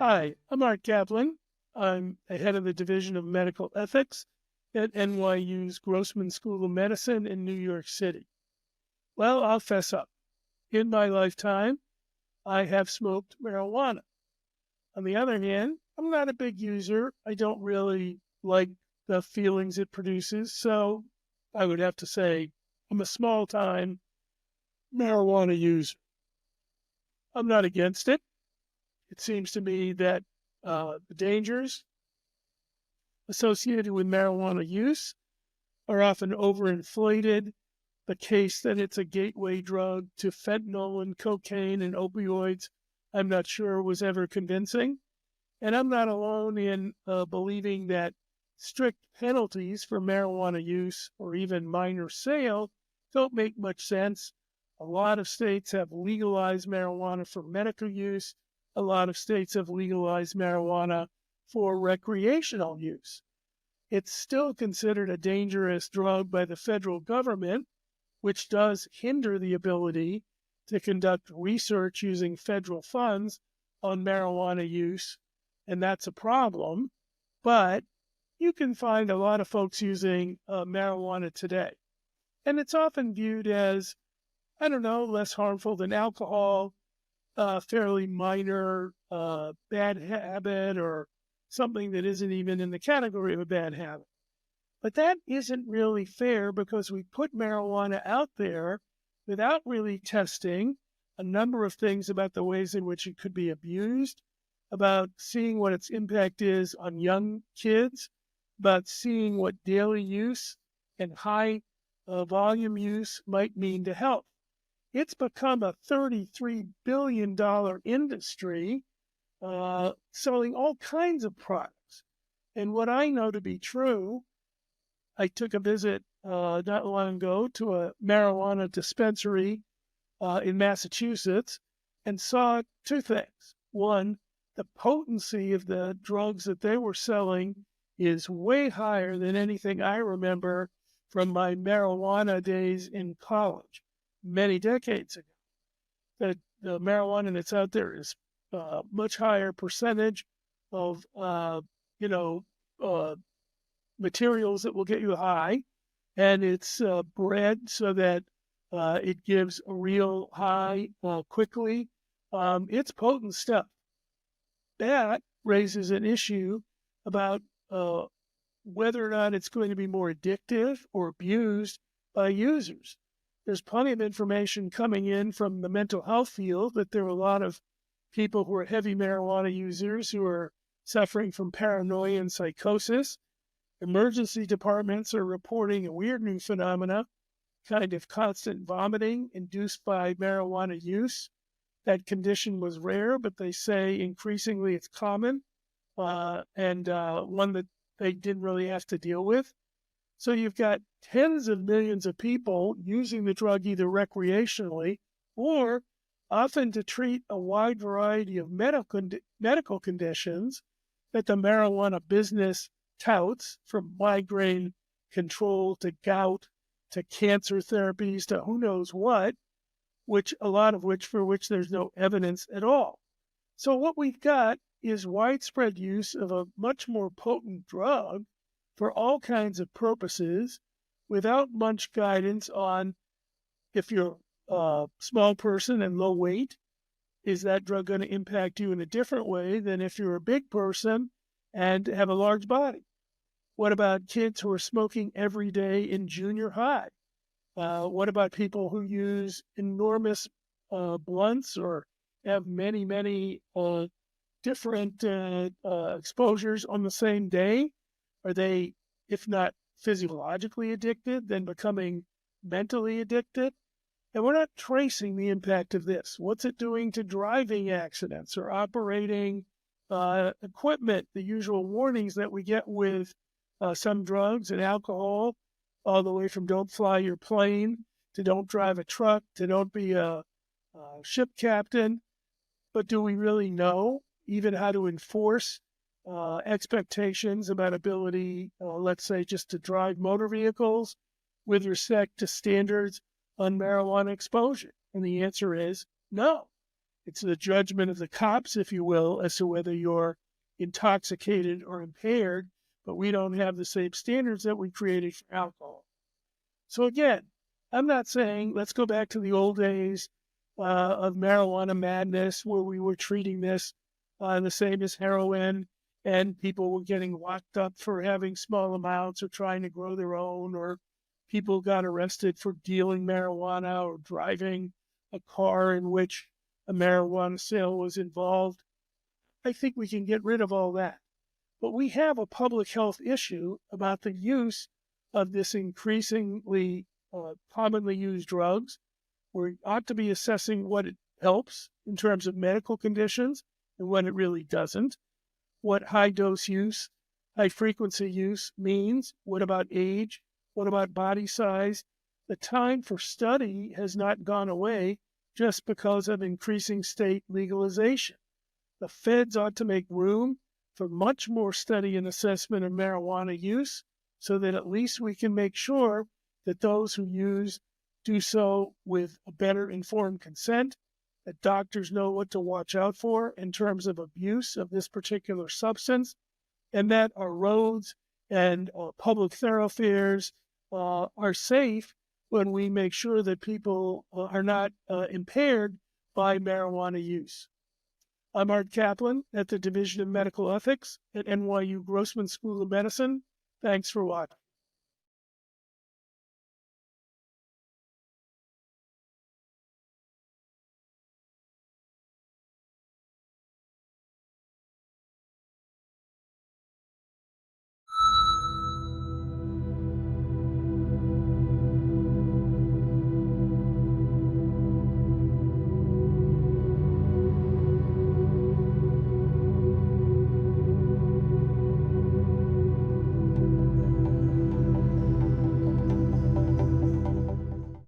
Hi, I'm Art Caplan. I'm the head of the Division of Medical Ethics at NYU's Grossman School of Medicine in New York City. Well, I'll fess up. In my lifetime, I have smoked marijuana. On the other hand, I'm not a big user. I don't really like the feelings it produces, so I would have to say I'm a small-time marijuana user. I'm not against it. It seems to me that the dangers associated with marijuana use are often overinflated. The case that it's a gateway drug to fentanyl and cocaine and opioids, I'm not sure was ever convincing. And I'm not alone in believing that strict penalties for marijuana use or even minor sale don't make much sense. A lot of states have legalized marijuana for medical use. A lot of states have legalized marijuana for recreational use. It's still considered a dangerous drug by the federal government, which does hinder the ability to conduct research using federal funds on marijuana use, and that's a problem. But you can find a lot of folks using marijuana today. And it's often viewed as, I don't know, less harmful than alcohol, fairly minor bad habit or something that isn't even in the category of a bad habit. But that isn't really fair because we put marijuana out there without really testing a number of things about the ways in which it could be abused, about seeing what its impact is on young kids, about seeing what daily use and high volume use might mean to health. It's become a $33 billion industry selling all kinds of products. And what I know to be true, I took a visit not long ago to a marijuana dispensary in Massachusetts and saw two things. One, the potency of the drugs that they were selling is way higher than anything I remember from my marijuana days in college many decades ago. The marijuana that's out there is much higher percentage of, you know, uh, materials that will get you high, and it's bred so that it gives a real high quickly. It's potent stuff. That raises an issue about whether or not it's going to be more addictive or abused by users. There's plenty of information coming in from the mental health field that there are a lot of people who are heavy marijuana users who are suffering from paranoia and psychosis. Emergency departments are reporting a weird new phenomena, kind of constant vomiting induced by marijuana use. That condition was rare, but they say increasingly it's common and one that they didn't really have to deal with. So you've got tens of millions of people using the drug either recreationally or often to treat a wide variety of medical conditions that the marijuana business touts, from migraine control to gout to cancer therapies to who knows what, which a lot of which for which there's no evidence at all. So what we've got is widespread use of a much more potent drug for all kinds of purposes without much guidance on, if you're a small person and low weight, is that drug going to impact you in a different way than if you're a big person and have a large body? What about kids who are smoking every day in junior high? What about people who use enormous blunts or have many different exposures on the same day? Are they, if not physiologically addicted, then becoming mentally addicted? And we're not tracing the impact of this. What's it doing to driving accidents or operating equipment, the usual warnings that we get with some drugs and alcohol, all the way from don't fly your plane to don't drive a truck to don't be a ship captain. But do we really know even how to enforce expectations about ability, let's say, just to drive motor vehicles with respect to standards on marijuana exposure? And the answer is no. It's the judgment of the cops, if you will, as to whether you're intoxicated or impaired, but we don't have the same standards that we created for alcohol. So again, I'm not saying let's go back to the old days of marijuana madness where we were treating this the same as heroin and people were getting locked up for having small amounts or trying to grow their own, or people got arrested for dealing marijuana or driving a car in which a marijuana sale was involved. I think we can get rid of all that. But we have a public health issue about the use of this increasingly commonly used drugs. We ought to be assessing what it helps in terms of medical conditions and when it really doesn't, what high dose use, high frequency use means, what about age, what about body size. The time for study has not gone away just because of increasing state legalization. The feds ought to make room for much more study and assessment of marijuana use so that at least we can make sure that those who use do so with a better informed consent, that doctors know what to watch out for in terms of abuse of this particular substance, and that our roads and public thoroughfares are safe when we make sure that people are not impaired by marijuana use. I'm Art Caplan at the Division of Medical Ethics at NYU Grossman School of Medicine. Thanks for watching.